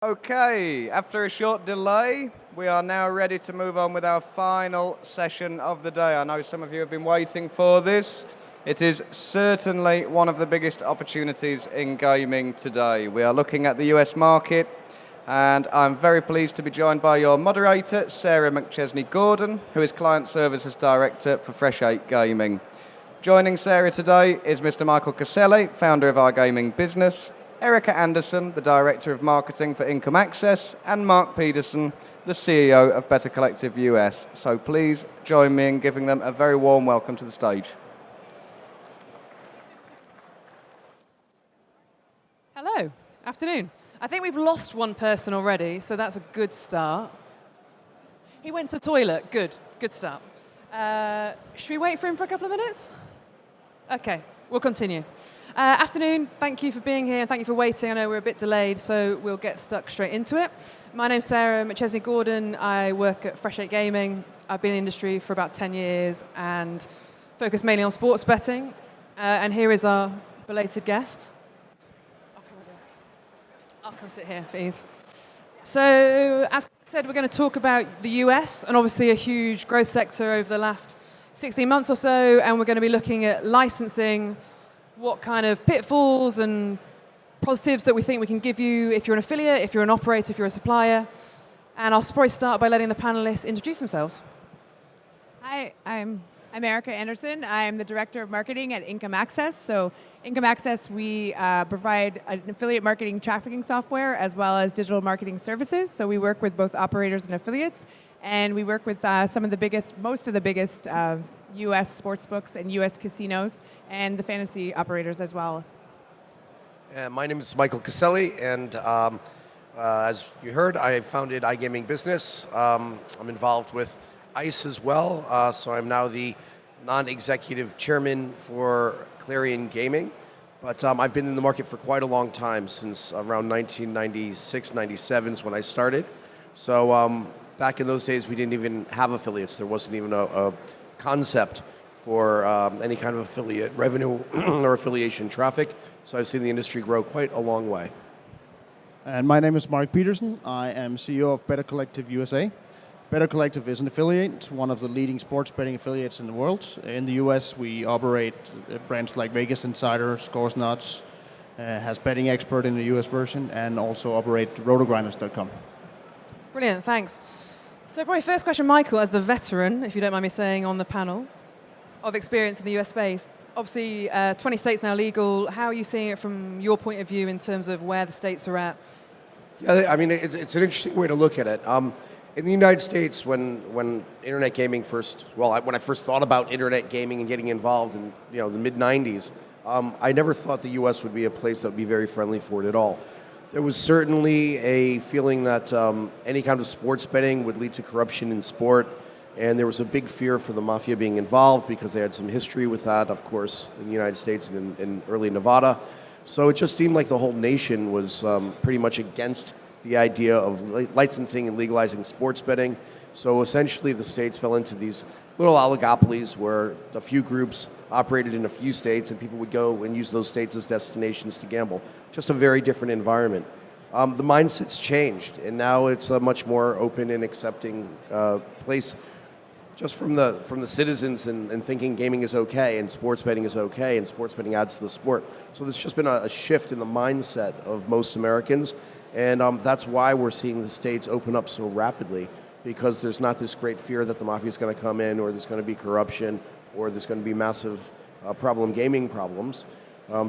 Okay, after a short delay, we are now ready to move on with our final session of the day. I know some of you have been waiting for this. It is certainly one of the biggest opportunities in gaming today. We are looking at the US market, and I'm very pleased to be joined by your moderator, Sarah McChesney-Gordon, who is Client Services Director for Fresh 8 Gaming. Joining Sarah today is Mr. Michael Caselli, founder of iGaming Business, Erica Anderson, the Director of Marketing for Income Access, and Marc Pedersen, the CEO of Better Collective US. So please join me in giving them a very warm welcome to the stage. Hello, afternoon. I think we've lost one person already, so that's a good start. He went to the toilet, good start. Should we wait for him for a couple of minutes? Okay, we'll continue. Afternoon, thank you for being here and thank you for waiting. I know we're a bit delayed, so we'll get stuck straight into it. My name's Sarah McChesney-Gordon. I work at Fresh 8 Gaming. I've been in the industry for about 10 years and focus mainly on sports betting. And here is our belated guest. I'll come sit here, please. So, as I said, we're going to talk about the US and obviously a huge growth sector over the last 16 months or so, and we're going to be looking at licensing, what kind of pitfalls and positives that we think we can give you if you're an affiliate, if you're an operator, if you're a supplier. And I'll probably start by letting the panelists introduce themselves. Hi, I'm Erica Anderson. I'm the Director of Marketing at Income Access. So Income Access, we provide an affiliate marketing trafficking software as well as digital marketing services. So we work with both operators and affiliates, and we work with most of the biggest U.S. sportsbooks and U.S. casinos and the fantasy operators as well. My name is Michael Caselli, and as you heard, I founded iGaming Business. I'm involved with ICE as well, so I'm now the non-executive chairman for Clarion Gaming. But I've been in the market for quite a long time, since around 1996, 97 is when I started. So back in those days, we didn't even have affiliates. There wasn't even a concept for any kind of affiliate revenue or affiliation traffic. So I've seen the industry grow quite a long way. And my name is Marc Pedersen. I am CEO of Better Collective USA. Better Collective is an affiliate, one of the leading sports betting affiliates in the world. In the US, we operate brands like Vegas Insider, Scores Nuts, has Betting Expert in the US version, and also operate rotogrinders.com. Brilliant, thanks. So probably first question, Michael, as the veteran, if you don't mind me saying, on the panel, of experience in the US space. Obviously, 20 states now legal. How are you seeing it from your point of view in terms of where the states are at? Yeah, I mean, it's an interesting way to look at it. In the United States, when internet gaming when I first thought about internet gaming and getting involved in the mid '90s, I never thought the U.S. would be a place that would be very friendly for it at all. There was certainly a feeling that any kind of sports betting would lead to corruption in sport, and there was a big fear for the mafia being involved because they had some history with that, of course, in the United States and in early Nevada. So it just seemed like the whole nation was pretty much against the idea of licensing and legalizing sports betting. So essentially the states fell into these little oligopolies where a few groups operated in a few states and people would go and use those states as destinations to gamble. Just a very different environment. The mindset's changed, and now it's a much more open and accepting place just from the citizens and thinking gaming is okay and sports betting is okay and sports betting adds to the sport. So there's just been a shift in the mindset of most Americans. And that's why we're seeing the states open up so rapidly, because there's not this great fear that the mafia is going to come in, or there's going to be corruption, or there's going to be massive gaming problems.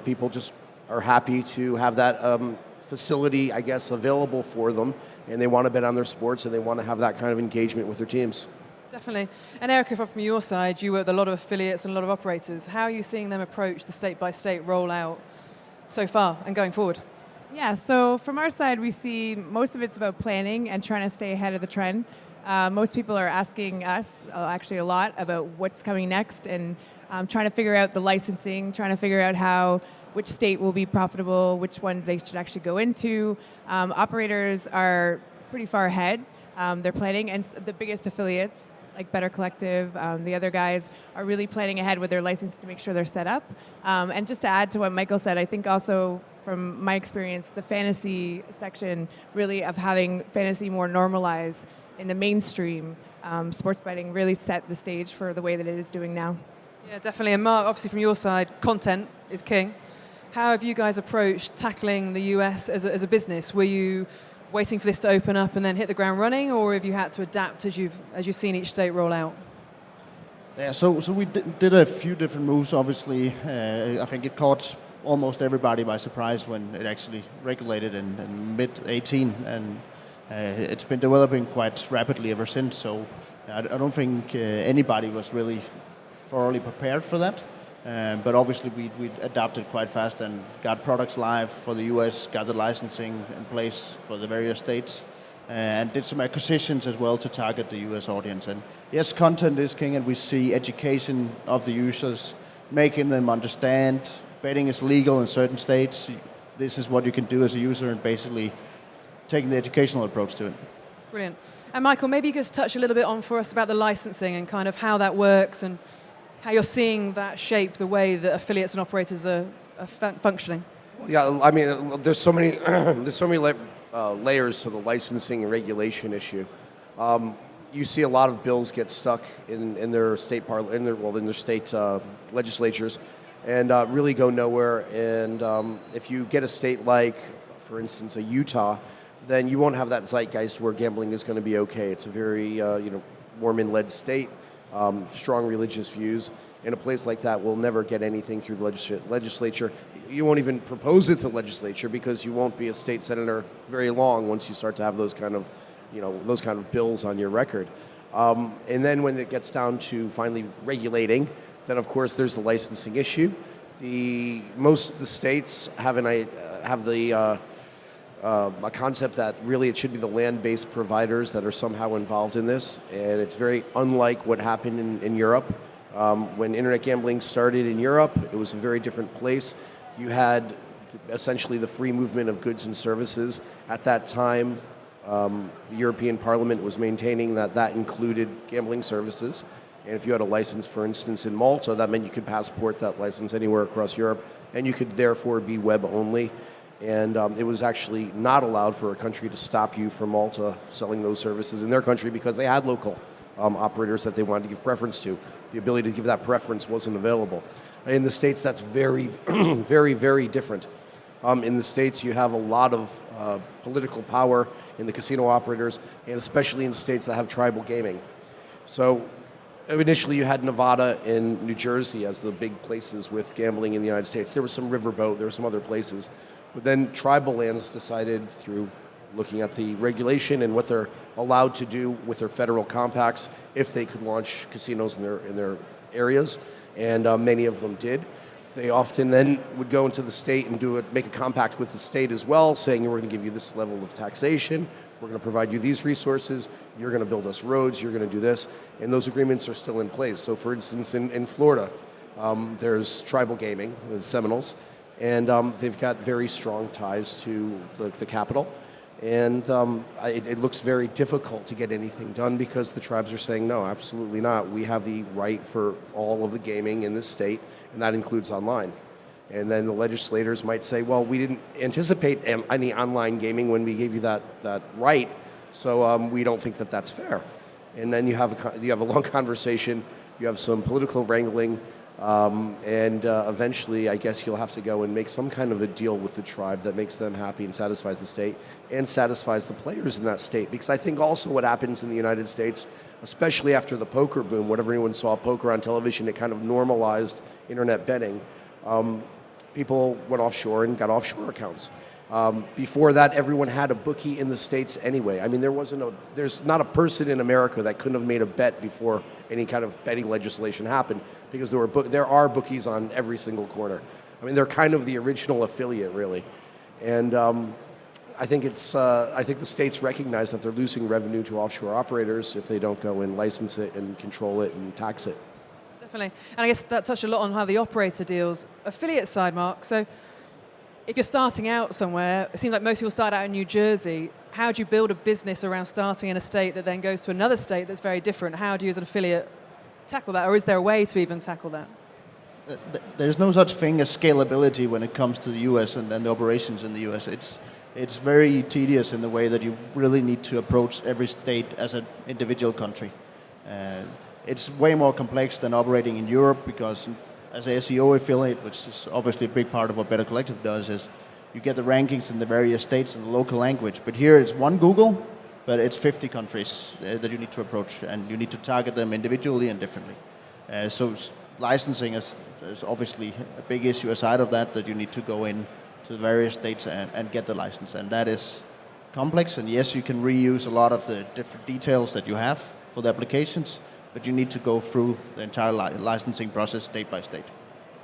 People just are happy to have that facility, I guess, available for them, and they want to bet on their sports, and they want to have that kind of engagement with their teams. Definitely. And Erica, from your side, you work with a lot of affiliates and a lot of operators. How are you seeing them approach the state-by-state rollout so far and going forward? Yeah, so from our side, we see most of it's about planning and trying to stay ahead of the trend. Most people are asking us actually a lot about what's coming next and trying to figure out the licensing, trying to figure out which state will be profitable, which ones they should actually go into. Operators are pretty far ahead. They're planning, and the biggest affiliates, like Better Collective, the other guys, are really planning ahead with their license to make sure they're set up. And just to add to what Michael said, I think also from my experience, the fantasy section really of having fantasy more normalized in the mainstream sports betting really set the stage for the way that it is doing now. Yeah, definitely. And Marc, obviously from your side, content is king. How have you guys approached tackling the US as a business? Were you waiting for this to open up and then hit the ground running, or have you had to adapt as you've seen each state roll out? Yeah, so we did a few different moves. Obviously, I think it caught almost everybody by surprise when it actually regulated in mid-18, and it's been developing quite rapidly ever since. So I don't think anybody was really thoroughly prepared for that. But obviously we adapted quite fast and got products live for the US, got the licensing in place for the various states, and did some acquisitions as well to target the US audience. And yes, content is king, and we see education of the users, making them understand betting is legal in certain states. This is what you can do as a user, and basically taking the educational approach to it. Brilliant. And Michael, maybe you could just touch a little bit on for us about the licensing and kind of how that works and how you're seeing that shape the way that affiliates and operators are functioning. Yeah, I mean, there's so many layers to the licensing and regulation issue. You see a lot of bills get stuck in their state in their state legislatures, and really go nowhere. And if you get a state like, for instance, a Utah, then you won't have that zeitgeist where gambling is going to be okay. It's a very Mormon-led state. Strong religious views. In a place like that, we'll never get anything through the legislature. You won't even propose it to the legislature because you won't be a state senator very long once you start to have those kind of bills on your record. And then when it gets down to finally regulating, then of course there's the licensing issue. Most of the states have a concept that really it should be the land-based providers that are somehow involved in this, and it's very unlike what happened in Europe. When internet gambling started in Europe, it was a very different place. You had essentially the free movement of goods and services. At that time, the European Parliament was maintaining that included gambling services, and if you had a license, for instance, in Malta, that meant you could passport that license anywhere across Europe, and you could therefore be web-only. And it was actually not allowed for a country to stop you from Malta selling those services in their country because they had local operators that they wanted to give preference to. The ability to give that preference wasn't available. In the States, that's very, very, very different. In the States, you have a lot of political power in the casino operators, and especially in states that have tribal gaming. So initially, you had Nevada and New Jersey as the big places with gambling in the United States. There was some riverboat, there were some other places. But then tribal lands decided, through looking at the regulation and what they're allowed to do with their federal compacts, if they could launch casinos in their areas, and many of them did. They often then would go into the state and make a compact with the state as well, saying we're going to give you this level of taxation, we're going to provide you these resources, you're going to build us roads, you're going to do this, and those agreements are still in place. So for instance, in Florida, there's tribal gaming, the Seminoles, and they've got very strong ties to the capital. And it looks very difficult to get anything done because the tribes are saying, no, absolutely not. We have the right for all of the gaming in this state, and that includes online. And then the legislators might say, well, we didn't anticipate any online gaming when we gave you that right, so we don't think that that's fair. And then you have a long conversation, you have some political wrangling, and eventually, I guess you'll have to go and make some kind of a deal with the tribe that makes them happy and satisfies the state and satisfies the players in that state. Because I think also what happens in the United States, especially after the poker boom, whenever anyone saw poker on television, it kind of normalized internet betting. People went offshore and got offshore accounts. Before that, everyone had a bookie in the States anyway. I mean, there's not a person in America that couldn't have made a bet before any kind of betting legislation happened, because there are bookies on every single corner. I mean, they're kind of the original affiliate, really. And I think the states recognize that they're losing revenue to offshore operators if they don't go and license it and control it and tax it. Definitely. And I guess that touched a lot on how the operator deals. Affiliate side, Marc. So if you're starting out somewhere, it seems like most people start out in New Jersey. How do you build a business around starting in a state that then goes to another state that's very different? How do you as an affiliate tackle that? Or is there a way to even tackle that? there's no such thing as scalability when it comes to the US and the operations in the US. It's very tedious in the way that you really need to approach every state as an individual country. It's way more complex than operating in Europe because as a SEO affiliate, which is obviously a big part of what Better Collective does, is you get the rankings in the various states in the local language. But here it's one Google, but it's 50 countries that you need to approach, and you need to target them individually and differently. So licensing is obviously a big issue aside of that you need to go in to the various states and get the license. And that is complex, and yes, you can reuse a lot of the different details that you have for the applications, but you need to go through the entire licensing process state by state.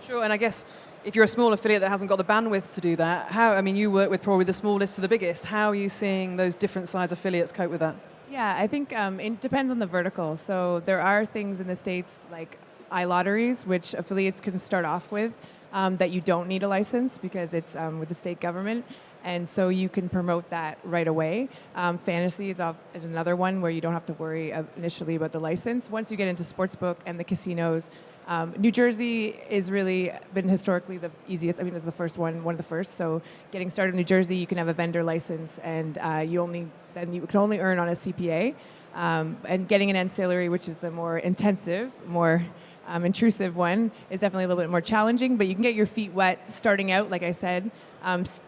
Sure, and I guess if you're a small affiliate that hasn't got the bandwidth to do that, you work with probably the smallest to the biggest. How are you seeing those different size affiliates cope with that? Yeah, I think it depends on the vertical. So there are things in the States like iLotteries, which affiliates can start off with, that you don't need a license because it's with the state government. And so you can promote that right away. Fantasy is another one where you don't have to worry initially about the license. Once you get into Sportsbook and the casinos, New Jersey is really been historically the easiest. It was the first one of the first. So getting started in New Jersey, you can have a vendor license, and you can only earn on a CPA. And getting an ancillary, which is the more intensive, more intrusive one, is definitely a little bit more challenging. But you can get your feet wet starting out, like I said.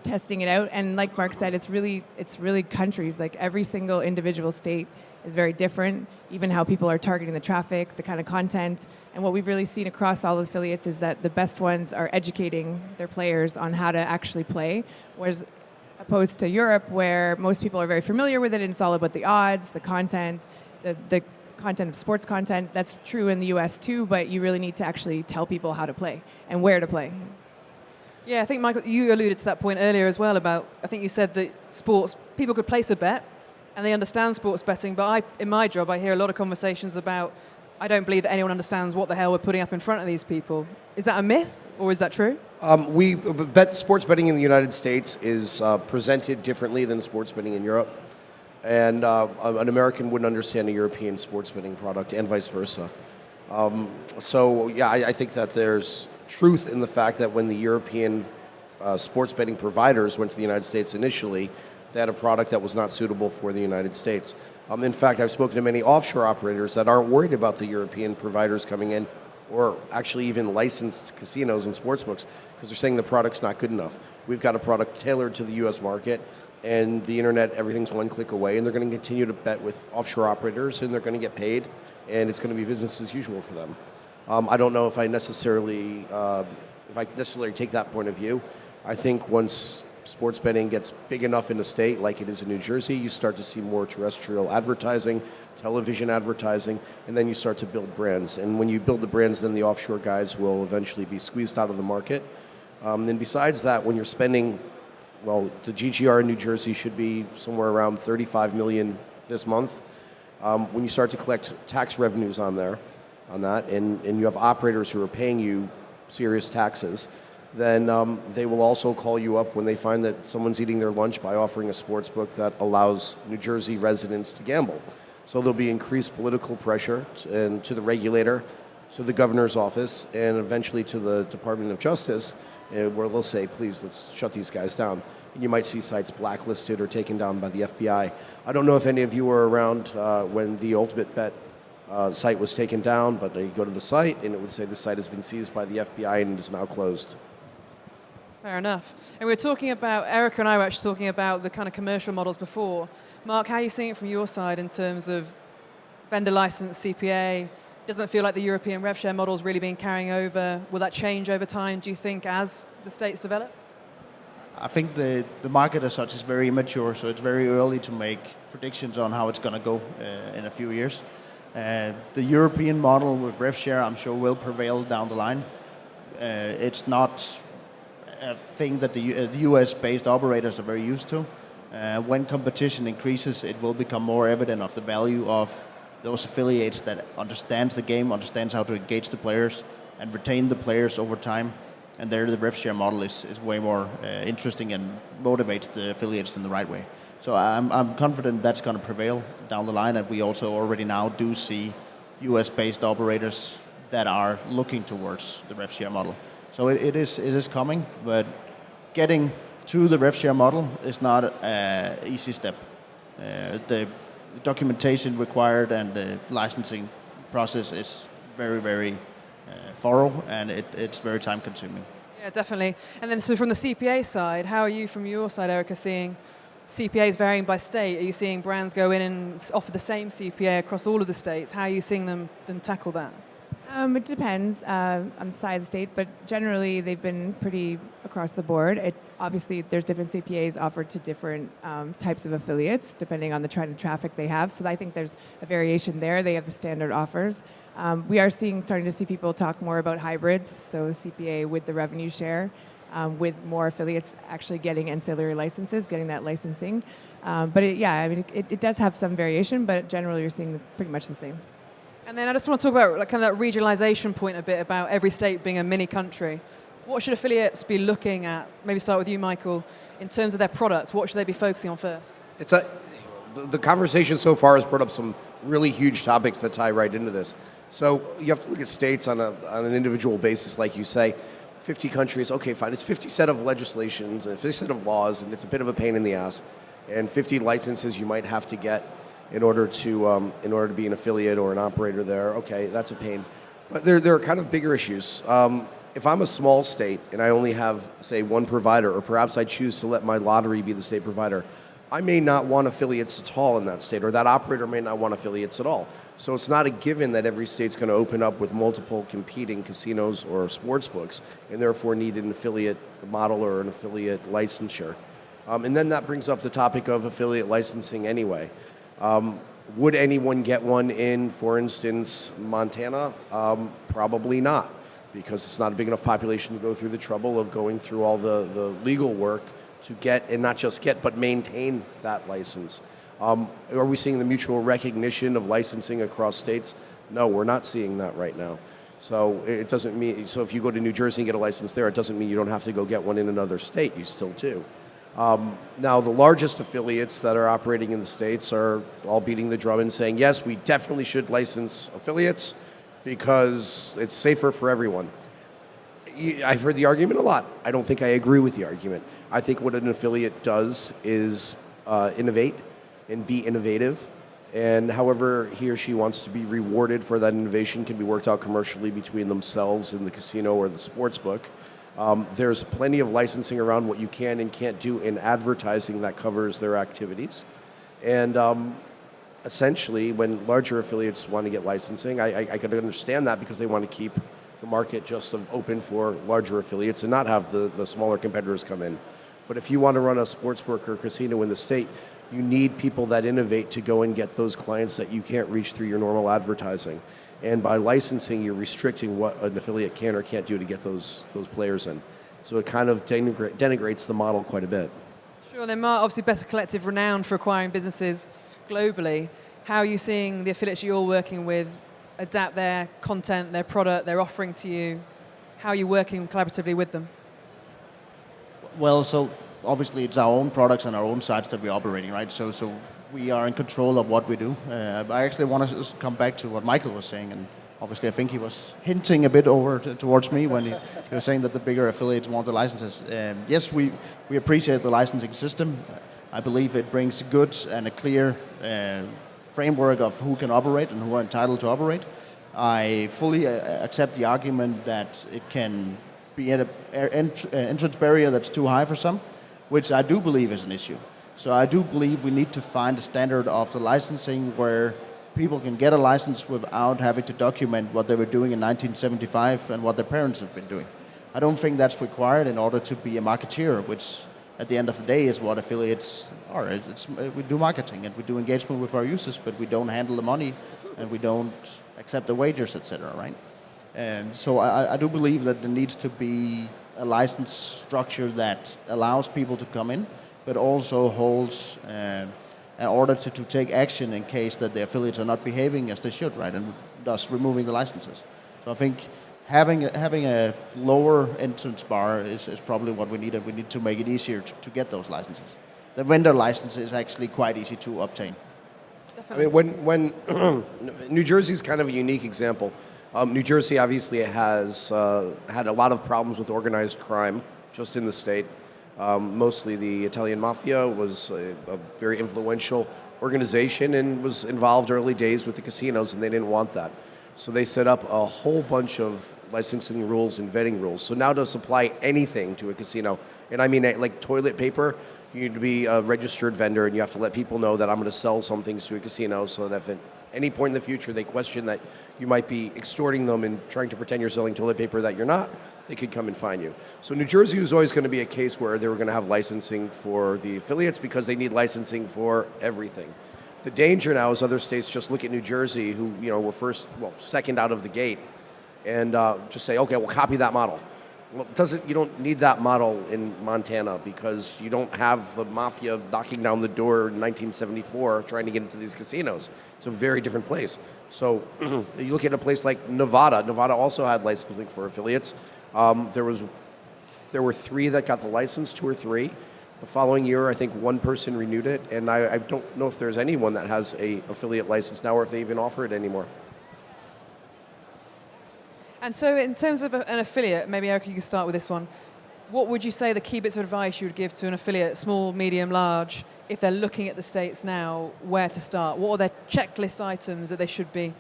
Testing it out, and like Marc said, it's really countries. Like every single individual state is very different. Even how people are targeting the traffic, the kind of content, and what we've really seen across all the affiliates is that the best ones are educating their players on how to actually play, whereas opposed to Europe, where most people are very familiar with it, and it's all about the odds, the content, the content of sports content. That's true in the U.S. too, but you really need to actually tell people how to play and where to play. Yeah, I think, Michael, you alluded to that point earlier as well about, I think you said that people could place a bet and they understand sports betting, but in my job, I hear a lot of conversations about, I don't believe that anyone understands what the hell we're putting up in front of these people. Is that a myth, or is that true? Sports betting in the United States is presented differently than sports betting in Europe. And an American wouldn't understand a European sports betting product and vice versa. I think that there's truth in the fact that when the European sports betting providers went to the United States initially, they had a product that was not suitable for the United States. In fact, I've spoken to many offshore operators that aren't worried about the European providers coming in, or actually even licensed casinos and sportsbooks, because they're saying the product's not good enough. We've got a product tailored to the U.S. market, and the internet, everything's one click away, and they're going to continue to bet with offshore operators, and they're going to get paid, and it's going to be business as usual for them. I don't know if I necessarily take that point of view. I think once sports betting gets big enough in a state like it is in New Jersey, you start to see more terrestrial advertising, television advertising, and then you start to build brands. And when you build the brands, then the offshore guys will eventually be squeezed out of the market. And besides that, when you're spending, the GGR in New Jersey should be somewhere around 35 million this month. When you start to collect tax revenues on that, and you have operators who are paying you serious taxes, then they will also call you up when they find that someone's eating their lunch by offering a sports book that allows New Jersey residents to gamble. So there'll be increased political pressure to the regulator, to the governor's office, and eventually to the Department of Justice, where they'll say, please, let's shut these guys down. And you might see sites blacklisted or taken down by the FBI. I don't know if any of you were around when the Ultimate Bet site was taken down, but you go to the site and it would say the site has been seized by the FBI and is now closed. Fair enough. And we were talking about, Erica and I were actually talking about the kind of commercial models before. Marc, how are you seeing it from your side in terms of vendor license, CPA? Doesn't feel like the European rev share model is really being carrying over. Will that change over time, do you think, as the states develop? I think the market as such is very immature, so it's very early to make predictions on how it's going to go in a few years. The European model with rev share, I'm sure, will prevail down the line. It's not a thing that the US-based operators are very used to. When competition increases, it will become more evident of the value of those affiliates that understands the game, understands how to engage the players, and retain the players over time. And there, the rev share model is way more interesting and motivates the affiliates in the right way. So I'm confident that's going to prevail down the line, and we also already now do see US-based operators that are looking towards the rev share model. So it is coming, but getting to the rev share model is not an easy step. The documentation required and the licensing process is very, very thorough, and it's very time consuming. Yeah, definitely. And then so from the CPA side, how are you from your side, Erica, seeing CPAs varying by state? Are you seeing brands go in and offer the same CPA across all of the states? How are you seeing them tackle that? It depends on the size of the state, but generally they've been pretty across the board. Obviously, there's different CPAs offered to different types of affiliates, depending on the trend and traffic they have. So I think there's a variation there. They have the standard offers. We are starting to see people talk more about hybrids, so CPA with the revenue share, with more affiliates actually getting ancillary licenses, getting that licensing. But it does have some variation, but generally you're seeing pretty much the same. And then I just want to talk about kind of that regionalization point a bit about every state being a mini country. What should affiliates be looking at? Maybe start with you, Michael. In terms of their products, what should they be focusing on first? The conversation so far has brought up some really huge topics that tie right into this. So you have to look at states on an individual basis, like you say. 50 countries, okay, fine. It's 50 set of legislations and 50 set of laws, and it's a bit of a pain in the ass. And 50 licenses you might have to get in order to be an affiliate or an operator there. Okay, that's a pain. But there are kind of bigger issues. If I'm a small state and I only have, say, one provider, or perhaps I choose to let my lottery be the state provider, I may not want affiliates at all in that state, or that operator may not want affiliates at all. So it's not a given that every state's going to open up with multiple competing casinos or sportsbooks, and therefore need an affiliate model or an affiliate licensure. And then that brings up the topic of affiliate licensing anyway. Would anyone get one in, for instance, Montana? Probably not, because it's not a big enough population to go through the trouble of going through all the legal work to get, and not just get, but maintain that license. Are we seeing the mutual recognition of licensing across states? No, we're not seeing that right now. So it doesn't mean, so if you go to New Jersey and get a license there, it doesn't mean you don't have to go get one in another state. You still do. Now, the largest affiliates that are operating in the states are all beating the drum and saying, yes, we definitely should license affiliates because it's safer for everyone. I've heard the argument a lot. I don't think I agree with the argument. I think what an affiliate does is innovate and be innovative. And however he or she wants to be rewarded for that innovation can be worked out commercially between themselves and the casino or the sportsbook. There's plenty of licensing around what you can and can't do in advertising that covers their activities. And essentially, when larger affiliates want to get licensing, I could understand that because they want to keep the market just open for larger affiliates and not have the smaller competitors come in. But if you want to run a sportsbook or casino in the state, you need people that innovate to go and get those clients that you can't reach through your normal advertising. And by licensing, you're restricting what an affiliate can or can't do to get those players in. So it kind of denigrates the model quite a bit. Sure, then Marc, obviously Better Collective renowned for acquiring businesses globally. How are you seeing the affiliates you're working with adapt their content, their product, their offering to you? How are you working collaboratively with them? Well, so obviously it's our own products and our own sites that we're operating, right? So we are in control of what we do. I actually want to come back to what Michael was saying, and obviously I think he was hinting a bit over towards me when he was saying that the bigger affiliates want the licenses. Yes, we appreciate the licensing system. I believe it brings good and a clear framework of who can operate and who are entitled to operate. I fully accept the argument that it can be an entrance barrier that's too high for some, which I do believe is an issue. So I do believe we need to find a standard of the licensing where people can get a license without having to document what they were doing in 1975 and what their parents have been doing. I don't think that's required in order to be a marketeer, which at the end of the day is what affiliates are. We do marketing and we do engagement with our users, but we don't handle the money and we don't accept the wagers, etc., right? And so I do believe that there needs to be a license structure that allows people to come in, but also holds an order to take action in case that the affiliates are not behaving as they should, right? And thus removing the licenses. So I think having a lower entrance bar is probably what we need, and we need to make it easier to get those licenses. The vendor license is actually quite easy to obtain. Definitely. I mean, when New Jersey is kind of a unique example. New Jersey obviously has had a lot of problems with organized crime just in the state. Mostly the Italian mafia was a very influential organization and was involved early days with the casinos, and they didn't want that. So they set up a whole bunch of licensing rules and vetting rules. So now to supply anything to a casino, and I mean like toilet paper, you need to be a registered vendor and you have to let people know that I'm going to sell some things to a casino so that if at any point in the future they question that you might be extorting them and trying to pretend you're selling toilet paper that you're not, they could come and fine you. So New Jersey was always going to be a case where they were going to have licensing for the affiliates because they need licensing for everything. The danger now is other states just look at New Jersey, who were second out of the gate, and just say, okay, we'll copy that model. Well, you don't need that model in Montana because you don't have the mafia knocking down the door in 1974 trying to get into these casinos. It's a very different place. So you look at a place like Nevada. Nevada also had licensing for affiliates. There were 3 that got the license, 2 or 3. The following year, I think one person renewed it, and I don't know if there's anyone that has a affiliate license now or if they even offer it anymore. And so in terms of an affiliate, maybe Erica, you can start with this one. What would you say the key bits of advice you would give to an affiliate, small, medium, large, if they're looking at the States now, where to start? What are their checklist items that they should be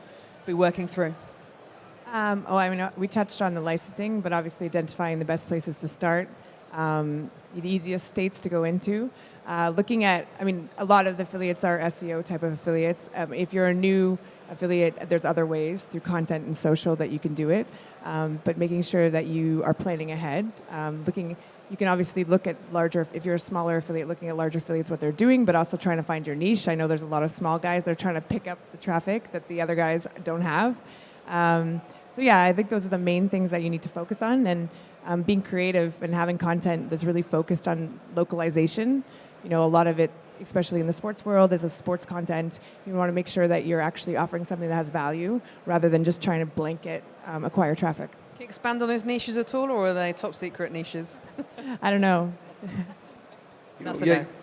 working through? We touched on the licensing, but obviously identifying the best places to start, the easiest states to go into. Looking at, a lot of the affiliates are SEO type of affiliates. If you're a new affiliate, there's other ways through content and social that you can do it, but making sure that you are planning ahead. You can obviously look at if you're a smaller affiliate, looking at larger affiliates, what they're doing, but also trying to find your niche. I know there's a lot of small guys that are trying to pick up the traffic that the other guys don't have. I think those are the main things that you need to focus on, and being creative and having content that's really focused on localization. A lot of it, especially in the sports world, is a sports content. You want to make sure that you're actually offering something that has value rather than just trying to blanket acquire traffic. Can you expand on those niches at all, or are they top secret niches? I don't know.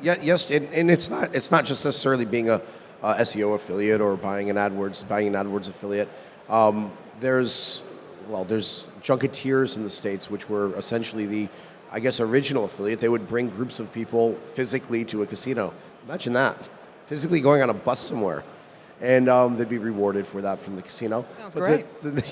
Yes, and it's not just necessarily being a SEO affiliate or buying an AdWords affiliate. There's junketeers in the States, which were essentially the, original affiliate. They would bring groups of people physically to a casino. Imagine that, physically going on a bus somewhere, and they'd be rewarded for that from the casino. Sounds great.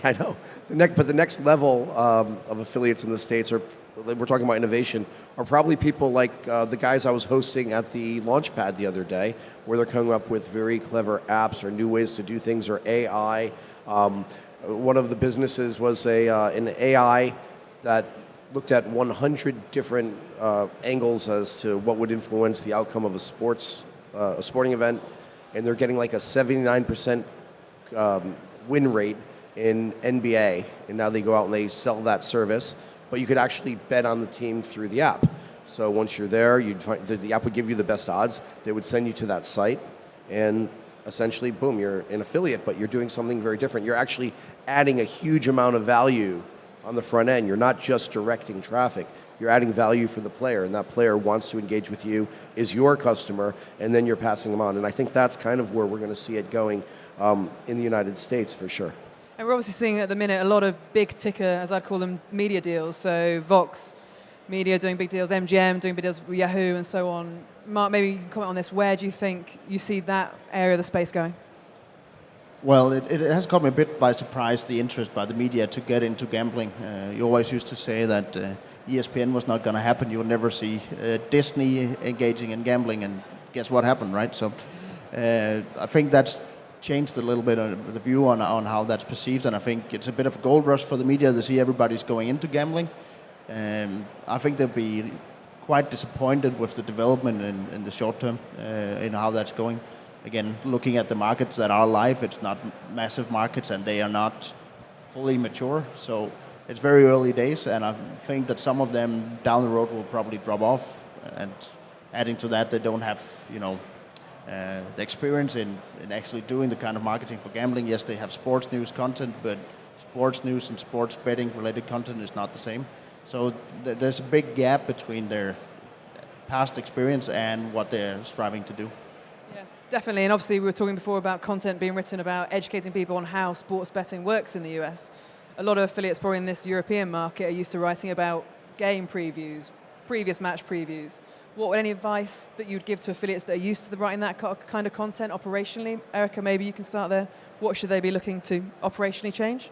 I know. But the next level of affiliates in the States we're talking about innovation, are probably people like the guys I was hosting at the Launchpad the other day, where they're coming up with very clever apps or new ways to do things, or AI. One of the businesses was an AI that looked at 100 different angles as to what would influence the outcome of a sporting event, and they're getting like a 79% win rate in NBA, and now they go out and they sell that service, but you could actually bet on the team through the app. So once you're there, the app would give you the best odds. They would send you to that site, and essentially, boom, you're an affiliate, but you're doing something very different. You're actually adding a huge amount of value on the front end. You're not just directing traffic. You're adding value for the player, and that player wants to engage with you, is your customer, and then you're passing them on. And I think that's kind of where we're going to see it going in the United States for sure. And we're obviously seeing at the minute a lot of big ticker, as I'd call them, media deals. So Vox Media doing big deals, MGM doing big deals with Yahoo and so on. Marc, maybe you can comment on this. Where do you think you see that area of the space going? Well, it has come a bit by surprise, the interest by the media to get into gambling. You always used to say that ESPN was not going to happen. You'll never see Disney engaging in gambling, and guess what happened, right? So I think that's changed a little bit the view on how that's perceived, and I think it's a bit of a gold rush for the media to see everybody's going into gambling. I think they'll be quite disappointed with the development in the short term in how that's going. Again, looking at the markets that are live, it's not massive markets and they are not fully mature. So it's very early days, and I think that some of them down the road will probably drop off. And adding to that, they don't have the experience in actually doing the kind of marketing for gambling. Yes, they have sports news content, but sports news and sports betting related content is not the same. So there's a big gap between their past experience and what they're striving to do. Yeah, Definitely, and obviously we were talking before about content being written about educating people on how sports betting works in the US. A lot of affiliates probably in this European market are used to writing about game previews, previous match previews. What would any advice that you'd give to affiliates that are used to writing that kind of content operationally? Erica, maybe you can start there. What should they be looking to operationally change?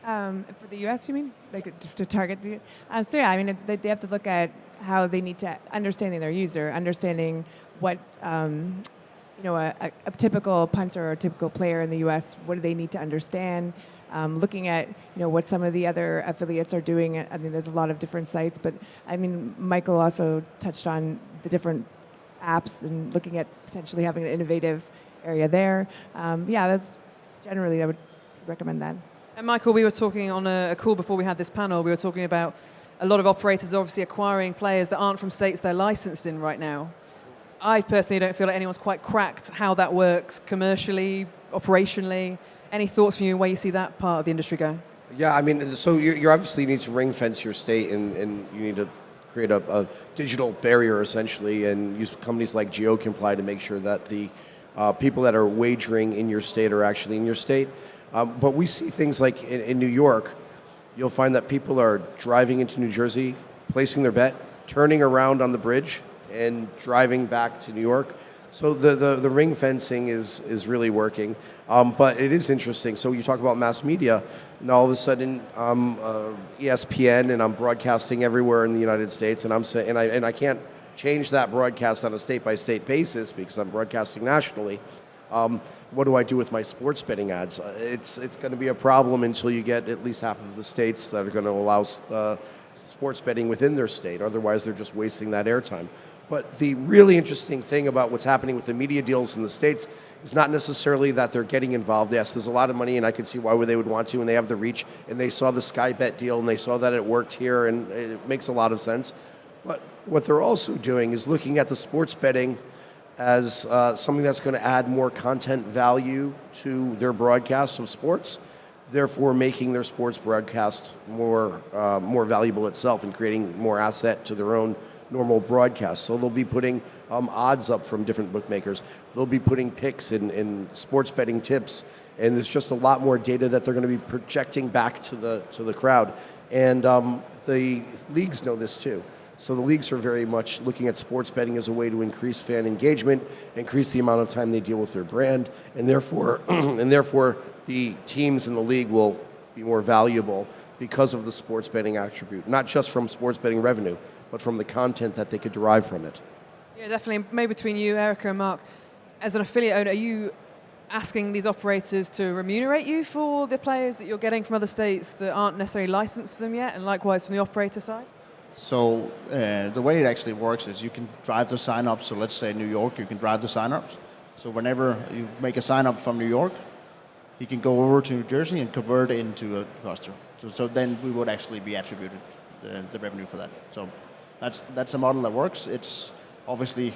For the U.S., you mean? Like to target the... so yeah, I mean, they have to look at how they need to... Understanding their user, understanding what... a typical punter or a typical player in the U.S., what do they need to understand? Looking at what some of the other affiliates are doing. I mean, there's a lot of different sites, but I mean, Michael also touched on the different apps and looking at potentially having an innovative area there. That's generally I would recommend that. And Michael, we were talking on a call before we had this panel. We were talking about a lot of operators obviously acquiring players that aren't from states they're licensed in right now. I personally don't feel like anyone's quite cracked how that works commercially, operationally. Any thoughts from you where you see that part of the industry go? Yeah, I mean, so you obviously need to ring fence your state, and you need to create a digital barrier essentially, and use companies like GeoComply to make sure that the people that are wagering in your state are actually in your state. But we see things like in New York, you'll find that people are driving into New Jersey, placing their bet, turning around on the bridge, and driving back to New York. So the ring fencing is really working. But it is interesting. So you talk about mass media, and all of a sudden I'm ESPN, and I'm broadcasting everywhere in the United States, and I'm saying, and I can't change that broadcast on a state-by-state basis because I'm broadcasting nationally. What do I do with my sports betting ads? It's going to be a problem until you get at least half of the states that are going to allow sports betting within their state. Otherwise, they're just wasting that airtime. But the really interesting thing about what's happening with the media deals in the States is not necessarily that they're getting involved. Yes, there's a lot of money, and I can see why they would want to, and they have the reach, and they saw the Sky Bet deal, and they saw that it worked here, and it makes a lot of sense. But what they're also doing is looking at the sports betting as something that's going to add more content value to their broadcast of sports, therefore making their sports broadcast more valuable itself and creating more asset to their own normal broadcast. So they'll be putting odds up from different bookmakers. They'll be putting picks in sports betting tips, and there's just a lot more data that they're going to be projecting back to the crowd. And the leagues know this too. So the leagues are very much looking at sports betting as a way to increase fan engagement, increase the amount of time they deal with their brand, and therefore the teams in the league will be more valuable because of the sports betting attribute, not just from sports betting revenue, but from the content that they could derive from it. Yeah, definitely. Maybe between you, Erica, and Marc, as an affiliate owner, are you asking these operators to remunerate you for the players that you're getting from other states that aren't necessarily licensed for them yet, and likewise from the operator side? So the way it actually works is you can drive the sign-ups. So let's say New York, you can drive the sign-ups. So whenever you make a sign-up from New York, he can go over to New Jersey and convert it into a cluster. So then we would actually be attributed the revenue for that. So that's a model that works. It's obviously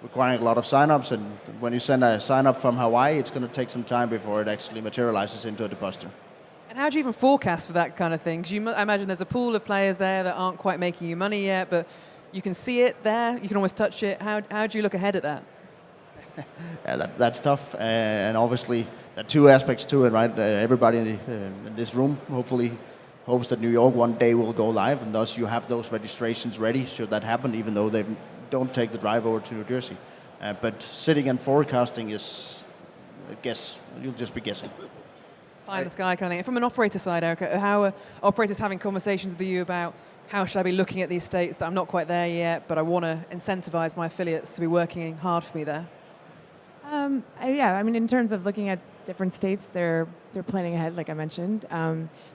requiring a lot of sign-ups, and when you send a sign-up from Hawaii, it's going to take some time before it actually materializes into a depositor. And how do you even forecast for that kind of thing? Because I imagine there's a pool of players there that aren't quite making you money yet, but you can see it there, you can always touch it. How do you look ahead at that? Yeah, that's tough, and obviously there are two aspects to it, right? Everybody in this room hopefully hopes that New York one day will go live, and thus you have those registrations ready should that happen, even though they don't take the drive over to New Jersey. But sitting and forecasting is a guess. You'll just be guessing. Pie in the sky kind of thing. And from an operator side, Erica, how are operators having conversations with you about how should I be looking at these states that I'm not quite there yet, but I want to incentivize my affiliates to be working hard for me there? Yeah, I mean, in terms of looking at different states, they're planning ahead, like I mentioned.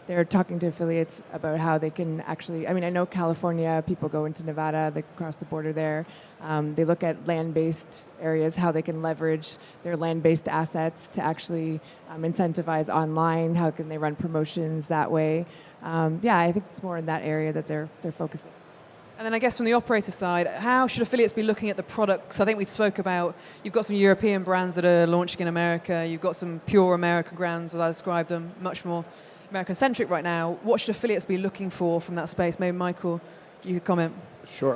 They're talking to affiliates about how they can actually, I mean, I know California, people go into Nevada, they cross the border there. They look at land-based areas, how they can leverage their land-based assets to actually incentivize online, how can they run promotions that way. Yeah, I think it's more in that area that they're focusing. And then I guess from the operator side, how should affiliates be looking at the products? I think we spoke about, you've got some European brands that are launching in America, you've got some pure American brands, as I described them, much more American-centric right now. What should affiliates be looking for from that space? Maybe Michael, you could comment. Sure.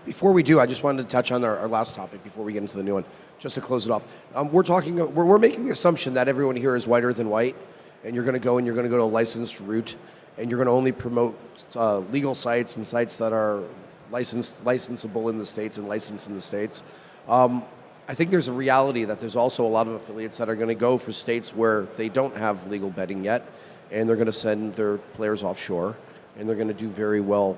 before we do, I just wanted to touch on our last topic before we get into the new one, just to close it off. We're making the assumption that everyone here is whiter than white, and you're going to go to a licensed route, and you're going to only promote legal sites and sites that are licensable in the States and licensed in the States. I think there's a reality that there's also a lot of affiliates that are going to go for states where they don't have legal betting yet, and they're going to send their players offshore, and they're going to do very well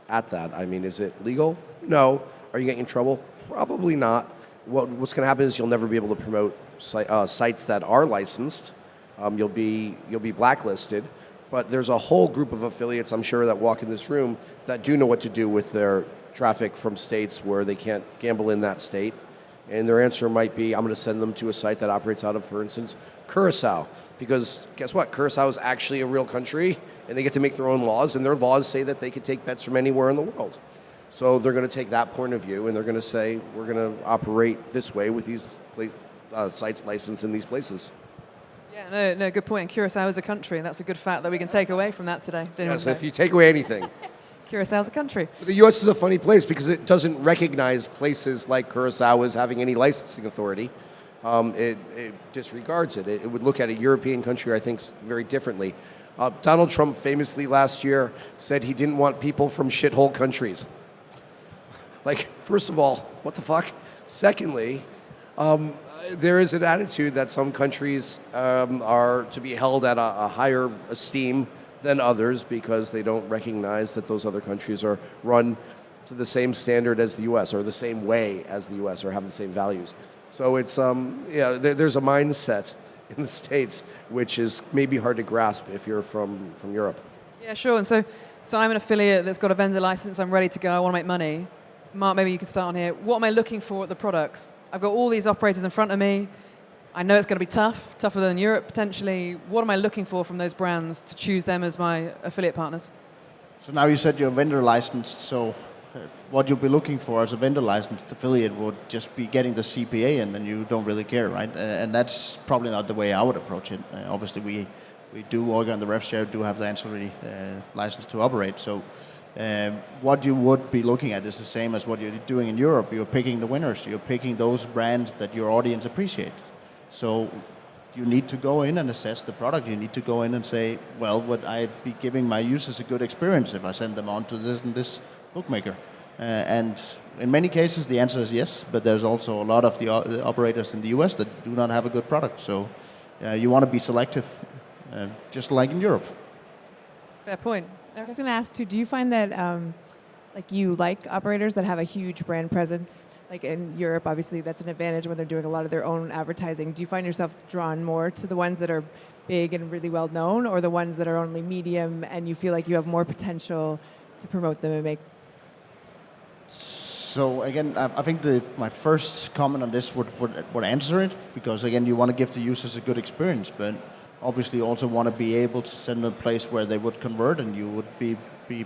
at that. I mean, is it legal? No. Are you getting in trouble? Probably not. What's going to happen is you'll never be able to promote sites that are licensed. You'll be blacklisted. But there's a whole group of affiliates, I'm sure, that walk in this room that do know what to do with their traffic from states where they can't gamble in that state. And their answer might be, I'm going to send them to a site that operates out of, for instance, Curacao. Because guess what? Curacao is actually a real country, and they get to make their own laws, and their laws say that they can take bets from anywhere in the world. So they're going to take that point of view, and they're going to say, we're going to operate this way with these sites licensed in these places. Yeah, no, good point. And Curacao is a country. That's a good fact that we can take away from that today. So if you take away anything. Curaçao's a country. The U.S. is a funny place because it doesn't recognize places like Curacao as having any licensing authority. It disregards it. It would look at a European country, I think, very differently. Donald Trump famously last year said he didn't want people from shithole countries. Like, first of all, what the fuck? Secondly, there is an attitude that some countries are to be held at a higher esteem than others because they don't recognize that those other countries are run to the same standard as the U.S. or the same way as the U.S. or have the same values. So it's there's a mindset in the States which is maybe hard to grasp if you're from Europe. Yeah, sure. And so I'm an affiliate that's got a vendor license. I'm ready to go. I want to make money. Marc, maybe you can start on here. What am I looking for at the products? I've got all these operators in front of me. I know it's going to be tougher than Europe potentially. What am I looking for from those brands to choose them as my affiliate partners? So now you said you're vendor licensed, so what you'll be looking for as a vendor licensed affiliate would just be getting the CPA, and then you don't really care, right? And that's probably not the way I would approach it. Obviously, we do, Oregon, the ref share, do have the ancillary license to operate. So what you would be looking at is the same as what you're doing in Europe. You're picking the winners. You're picking those brands that your audience appreciates. So you need to go in and assess the product. You need to go in and say, well, would I be giving my users a good experience if I send them on to this and this bookmaker? And in many cases, the answer is yes, but there's also a lot of the operators in the US that do not have a good product. So you want to be selective, just like in Europe. Fair point. I was going to ask too, do you find that you like operators that have a huge brand presence? Like in Europe, obviously, that's an advantage when they're doing a lot of their own advertising. Do you find yourself drawn more to the ones that are big and really well known, or the ones that are only medium and you feel like you have more potential to promote them and make? So again, I think my first comment on this would answer it, because again, you want to give the users a good experience, but obviously you also want to be able to send them a place where they would convert and you would be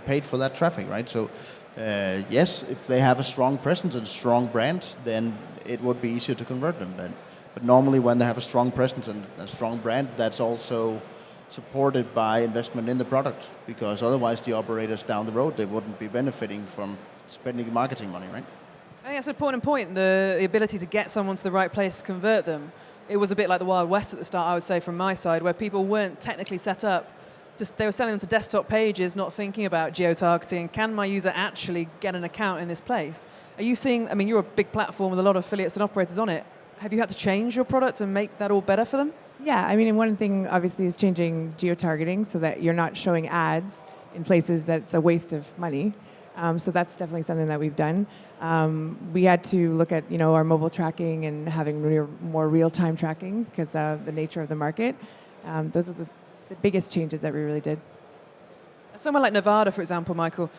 paid for that traffic, right? So yes, if they have a strong presence and a strong brand, then it would be easier to convert them. But normally when they have a strong presence and a strong brand, that's also supported by investment in the product, because otherwise the operators down the road, they wouldn't be benefiting from spending marketing money, right? I think that's an important point, the ability to get someone to the right place to convert them. It was a bit like the Wild West at the start, I would say, from my side, where people weren't technically set up. Just they were selling them to desktop pages, not thinking about geo-targeting. Can my user actually get an account in this place? Are you seeing, I mean, you're a big platform with a lot of affiliates and operators on it. Have you had to change your product and make that all better for them? Yeah, I mean, and one thing obviously is changing geo-targeting so that you're not showing ads in places that's a waste of money. So that's definitely something that we've done. We had to look at, our mobile tracking and having more real-time tracking because of the nature of the market. Those are the biggest changes that we really did. Somewhere like Nevada, for example, Michael,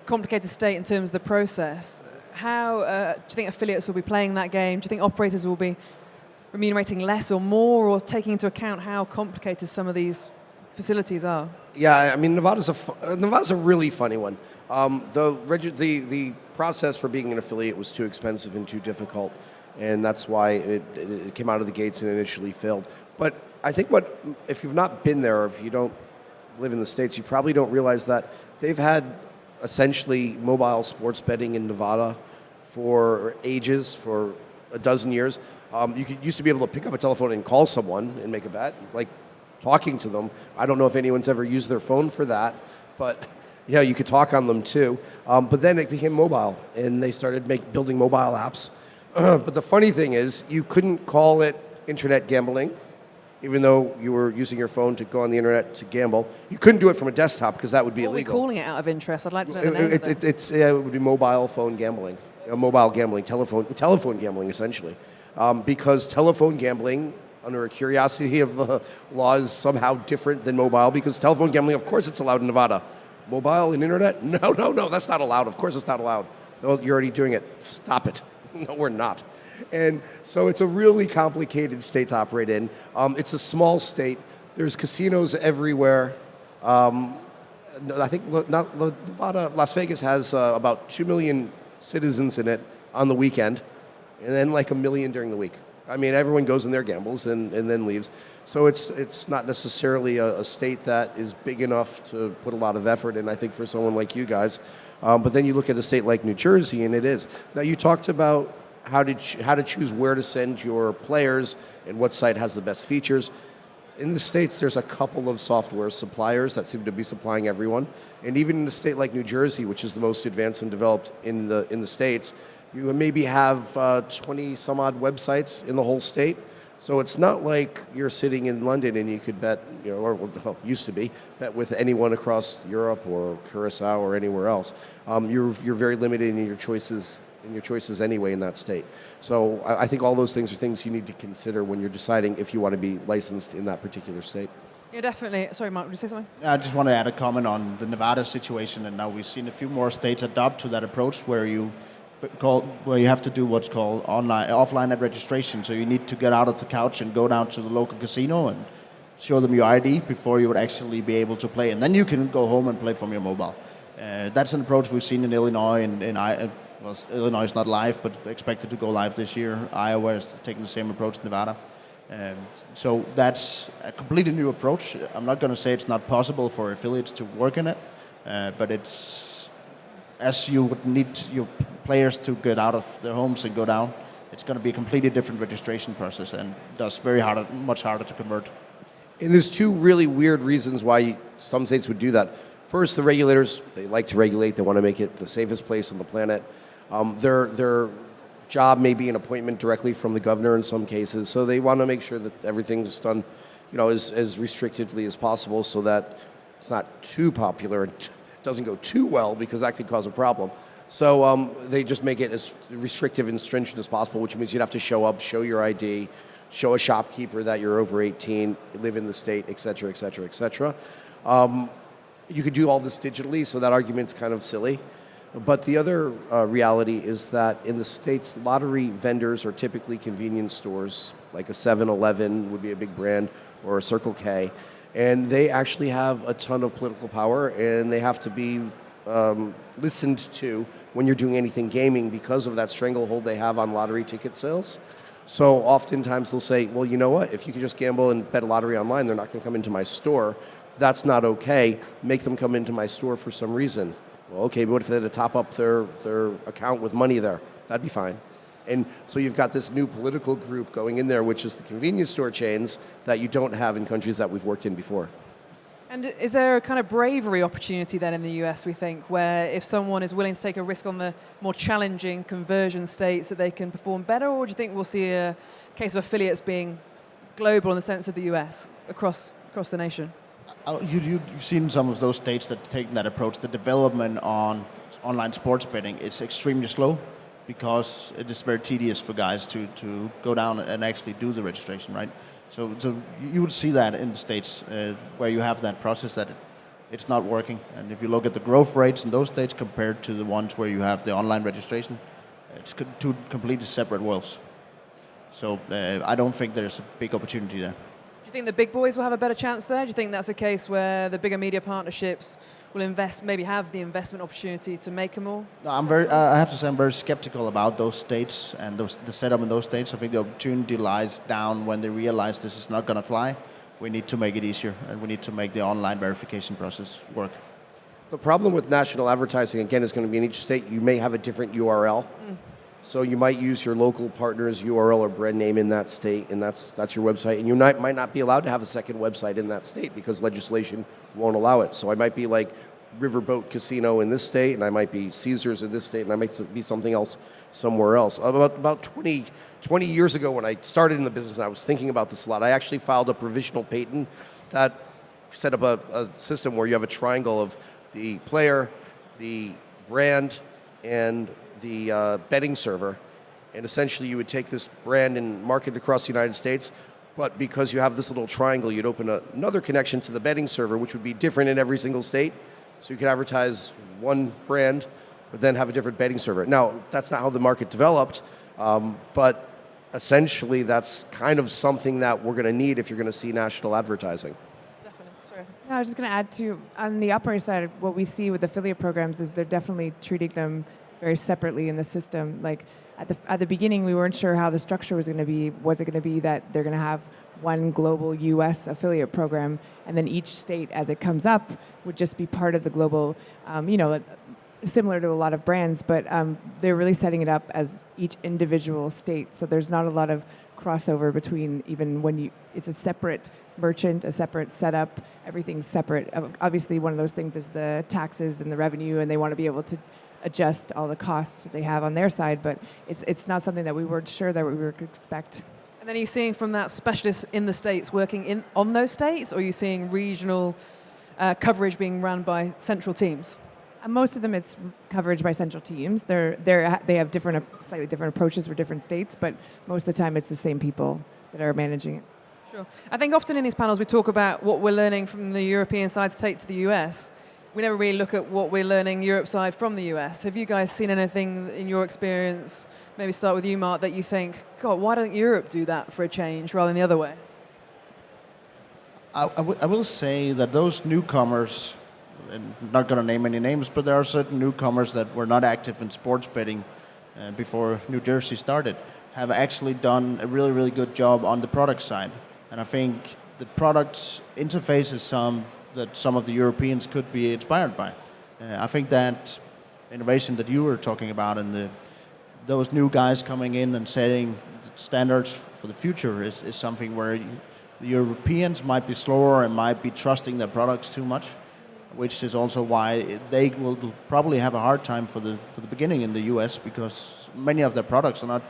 complicated state in terms of the process. How do you think affiliates will be playing that game? Do you think operators will be remunerating less or more, or taking into account how complicated some of these facilities are? Yeah, I mean, Nevada's a really funny one. The process for being an affiliate was too expensive and too difficult, and that's why it came out of the gates and initially failed. But I think if you've not been there, or if you don't live in the States, you probably don't realize that they've had essentially mobile sports betting in Nevada for ages, for a dozen years. Used to be able to pick up a telephone and call someone and make a bet, like talking to them. I don't know if anyone's ever used their phone for that, but yeah, you could talk on them too. But then it became mobile, and they started building mobile apps. But the funny thing is, you couldn't call it internet gambling, even though you were using your phone to go on the internet to gamble. You couldn't do it from a desktop because that would be What are we illegal. calling it out of interest? I'd like to know the name of it. It would be mobile phone gambling, mobile gambling, telephone gambling, essentially, because telephone gambling, under a curiosity of the law, is somehow different than mobile. Because telephone gambling, of course, it's allowed in Nevada. Mobile and internet? No, that's not allowed. Of course, it's not allowed. No, you're already doing it. Stop it. No, we're not. And so it's a really complicated state to operate in. It's a small state. There's casinos everywhere. I think Nevada, Las Vegas has about 2 million citizens in it on the weekend, and then like 1 million during the week. I mean, everyone goes in there, gambles, and then leaves. So it's not necessarily a state that is big enough to put a lot of effort in, I think, for someone like you guys. But then you look at a state like New Jersey, and it is. Now, you talked about how to choose where to send your players and what site has the best features. In the States, there's a couple of software suppliers that seem to be supplying everyone. And even in a state like New Jersey, which is the most advanced and developed in the States, you maybe have 20 some odd websites in the whole state. So it's not like you're sitting in London and you could bet, or used to be, bet with anyone across Europe or Curacao or anywhere else. You're very limited in your choices anyway in that state. So I think all those things are things you need to consider when you're deciding if you want to be licensed in that particular state. Yeah, definitely. Sorry, Marc, would you say something? I just want to add a comment on the Nevada situation, and now we've seen a few more states adopt to that approach where you have to do what's called offline at registration. So you need to get out of the couch and go down to the local casino and show them your ID before you would actually be able to play, and then you can go home and play from your mobile. That's an approach we've seen in Illinois, Illinois is not live, but expected to go live this year. Iowa is taking the same approach to Nevada. So that's a completely new approach. I'm not going to say it's not possible for affiliates to work in it, but it's, as you would need your players to get out of their homes and go down, it's going to be a completely different registration process, and thus much harder to convert. And there's two really weird reasons why some states would do that. First, the regulators, they like to regulate. They want to make it the safest place on the planet. Their job may be an appointment directly from the governor in some cases, so they want to make sure that everything's done, as restrictively as possible, so that it's not too popular and doesn't go too well, because that could cause a problem. So they just make it as restrictive and stringent as possible, which means you'd have to show up, show your ID, show a shopkeeper that you're over 18, live in the state, et cetera, et cetera, et cetera. You could do all this digitally, so that argument's kind of silly. But the other reality is that in the States, lottery vendors are typically convenience stores, like a 7-Eleven would be a big brand, or a Circle K. And they actually have a ton of political power, and they have to be listened to when you're doing anything gaming because of that stranglehold they have on lottery ticket sales. So oftentimes they'll say, well, you know what? If you can just gamble and bet a lottery online, they're not going to come into my store. That's not okay. Make them come into my store for some reason. Well, okay, but what if they had to top up their account with money there? That'd be fine. And so you've got this new political group going in there, which is the convenience store chains that you don't have in countries that we've worked in before. And is there a kind of bravery opportunity then in the US, we think, where if someone is willing to take a risk on the more challenging conversion states that they can perform better, or do you think we'll see a case of affiliates being global in the sense of the US, across the nation? You've seen some of those states that take that approach. The development on online sports betting is extremely slow because it is very tedious for guys to go down and actually do the registration, right? So you would see that in the states where you have that process that it's not working. And if you look at the growth rates in those states compared to the ones where you have the online registration, it's two completely separate worlds. So I don't think there's a big opportunity there. Do you think the big boys will have a better chance there? Do you think that's a case where the bigger media partnerships will invest, maybe have the investment opportunity to make them more? I have to say I'm very skeptical about those states and the setup in those states. I think the opportunity lies down when they realize this is not going to fly. We need to make it easier, and we need to make the online verification process work. The problem with national advertising, again, is going to be in each state, you may have a different URL. So you might use your local partner's URL or brand name in that state, and that's your website. And you might not be allowed to have a second website in that state because legislation won't allow it. So I might be like Riverboat Casino in this state, and I might be Caesars in this state, and I might be something else somewhere else. About 20 years ago when I started in the business, I was thinking about this a lot. I actually filed a provisional patent that set up a system where you have a triangle of the player, the brand, and the betting server, and essentially you would take this brand and market it across the United States, but because you have this little triangle, you'd open another connection to the betting server, which would be different in every single state, so you could advertise one brand, but then have a different betting server. Now, that's not how the market developed, but essentially that's kind of something that we're going to need if you're going to see national advertising. Definitely. Sorry. No, I was just going to add to, on the operator side, what we see with affiliate programs is they're definitely treating them very separately in the system. Like at the beginning, we weren't sure how the structure was going to be. Was it going to be that they're going to have one global U.S. affiliate program, and then each state, as it comes up, would just be part of the global, similar to a lot of brands, but they're really setting it up as each individual state. So there's not a lot of crossover between even when it's a separate merchant, a separate setup, everything's separate. Obviously, one of those things is the taxes and the revenue, and they want to be able to adjust all the costs that they have on their side, but it's not something that we weren't sure that we were to expect. And then are you seeing from that specialist in the States working on those states, or are you seeing regional coverage being run by central teams? Most of them, it's coverage by central teams. They have slightly different approaches for different states, but most of the time it's the same people that are managing it. Sure. I think often in these panels we talk about what we're learning from the European side to take to the US. We never really look at what we're learning Europe side from the US. Have you guys seen anything in your experience, maybe start with you, Marc, that you think, God, why don't Europe do that for a change rather than the other way? I will say that those newcomers, and I'm not going to name any names, but there are certain newcomers that were not active in sports betting before New Jersey started, have actually done a really, really good job on the product side. And I think the product interface is that some of the Europeans could be inspired by. I think that innovation that you were talking about and those new guys coming in and setting standards for the future is something where the Europeans might be slower and might be trusting their products too much, which is also why they will probably have a hard time for the beginning in the US, because many of their products are not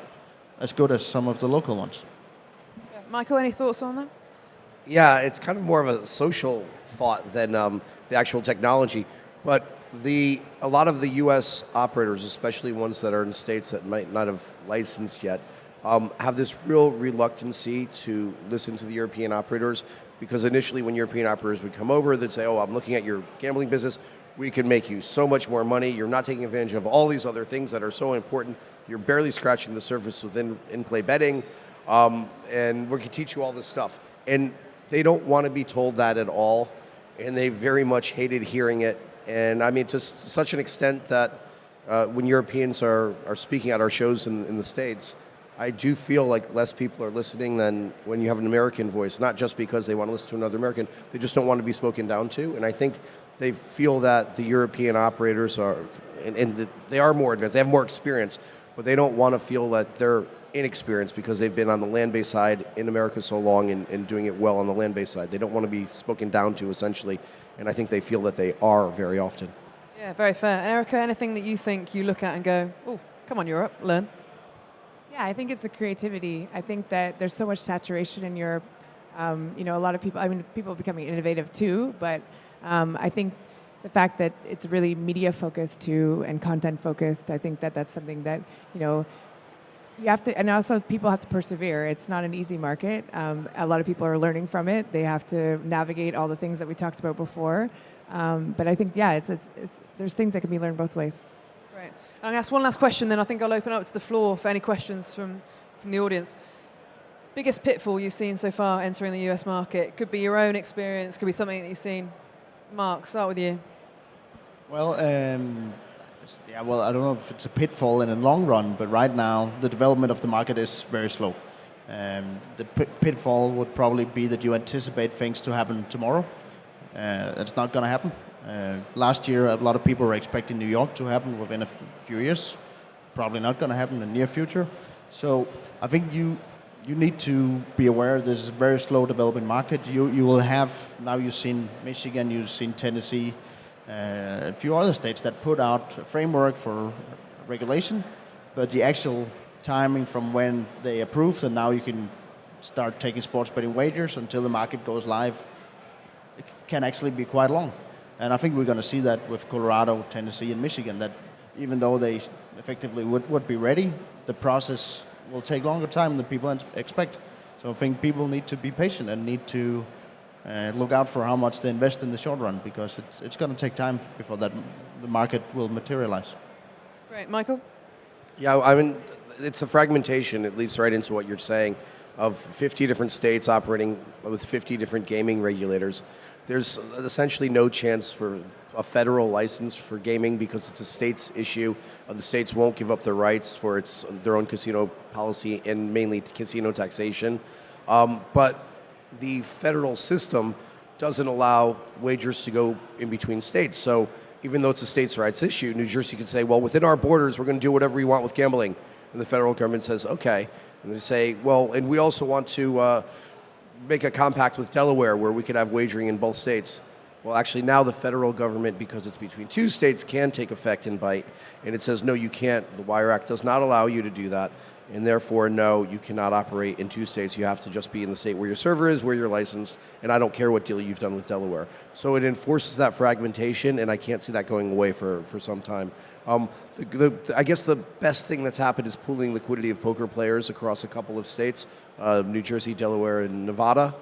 as good as some of the local ones. Yeah. Michael, any thoughts on that? Yeah, it's kind of more of a social thought than the actual technology. But a lot of the U.S. operators, especially ones that are in states that might not have licensed yet, have this real reluctancy to listen to the European operators, because initially when European operators would come over, they'd say, oh, I'm looking at your gambling business. We can make you so much more money. You're not taking advantage of all these other things that are so important. You're barely scratching the surface within in-play betting, and we can teach you all this stuff. And they don't want to be told that at all, and they very much hated hearing it. And I mean, to such an extent that when Europeans are speaking at our shows in the States, I do feel like less people are listening than when you have an American voice, not just because they want to listen to another American, they just don't want to be spoken down to. And I think they feel that the European operators are, and they are more advanced, they have more experience, but they don't want to feel that they're inexperienced because they've been on the land-based side in America so long and doing it well on the land-based side. They don't want to be spoken down to, essentially, and I think they feel that they are very often. Yeah, very fair. And Erica, anything that you think you look at and go, oh, come on, Europe, learn? Yeah, I think it's the creativity. I think that there's so much saturation in Europe. A lot of people, people are becoming innovative too, but I think the fact that it's really media focused too and content focused, I think that that's something that, you have to, and also people have to persevere. It's not an easy market. A lot of people are learning from it. They have to navigate all the things that we talked about before. But I think, it's there's things that can be learned both ways. Great. I'm going to ask one last question, then I think I'll open up to the floor for any questions from the audience. Biggest pitfall you've seen so far entering the US market? Could be your own experience, could be something that you've seen. Marc, start with you. Well, I don't know if it's a pitfall in the long run, but right now the development of the market is very slow. The pitfall would probably be that you anticipate things to happen tomorrow. It's not going to happen. Last year, a lot of people were expecting New York to happen within a few years. Probably not going to happen in the near future. So I think you need to be aware this is a very slow developing market. You will have, now you've seen Michigan, you've seen Tennessee, a few other states that put out a framework for regulation, but the actual timing from when they approved and now you can start taking sports betting wagers until the market goes live, it can actually be quite long. And I think we're going to see that with Colorado, Tennessee, and Michigan, that even though they effectively would be ready, the process will take longer time than people expect. So I think people need to be patient and need to look out for how much they invest in the short run, because it's going to take time before the market will materialize. Great. Michael? Yeah, I mean, it's the fragmentation. It leads right into what you're saying of 50 different states operating with 50 different gaming regulators. There's essentially no chance for a federal license for gaming because it's a state's issue. The states won't give up their rights for their own casino policy and mainly casino taxation. But the federal system doesn't allow wagers to go in between states. So even though it's a states' rights issue, New Jersey could say, well, within our borders, we're going to do whatever we want with gambling. And the federal government says, okay. And they say, well, and we also want to make a compact with Delaware where we could have wagering in both states. Well, actually, now the federal government, because it's between two states, can take effect and bite. And it says, no, you can't. The Wire Act does not allow you to do that. And therefore, no, you cannot operate in two states. You have to just be in the state where your server is, where you're licensed, and I don't care what deal you've done with Delaware. So it enforces that fragmentation, and I can't see that going away for some time. I guess the best thing that's happened is pooling liquidity of poker players across a couple of states, New Jersey, Delaware, and Nevada.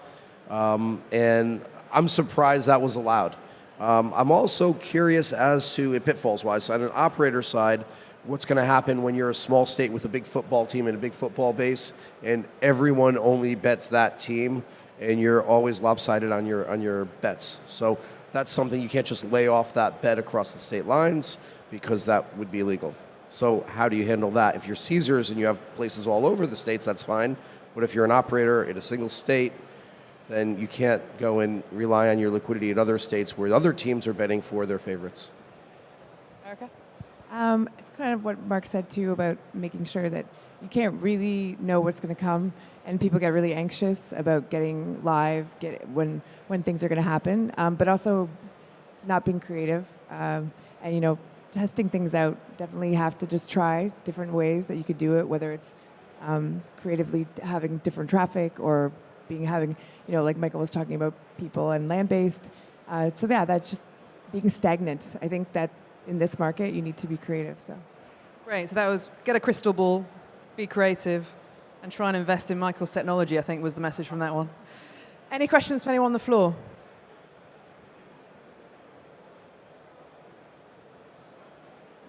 And I'm surprised that was allowed. I'm also curious as to, pitfalls-wise, on an operator side, what's going to happen when you're a small state with a big football team and a big football base, and everyone only bets that team, and you're always lopsided on your bets. So that's something you can't just lay off that bet across the state lines because that would be illegal. So how do you handle that? If you're Caesars and you have places all over the states, that's fine. But if you're an operator in a single state, then you can't go and rely on your liquidity in other states where other teams are betting for their favorites. Erica? It's kind of what Marc said too about making sure that you can't really know what's going to come, and people get really anxious about getting live, when things are going to happen, but also not being creative and testing things out. Definitely have to just try different ways that you could do it, whether it's creatively having different traffic or having like Michael was talking about, people and land-based. So yeah, that's just being stagnant. I think that in this market, you need to be creative. So, Great. So that was get a crystal ball, be creative, and try and invest in Michael's technology, I think was the message from that one. Any questions from anyone on the floor?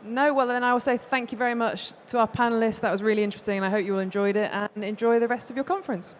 No? Well, then I will say thank you very much to our panelists. That was really interesting, and I hope you all enjoyed it, and enjoy the rest of your conference.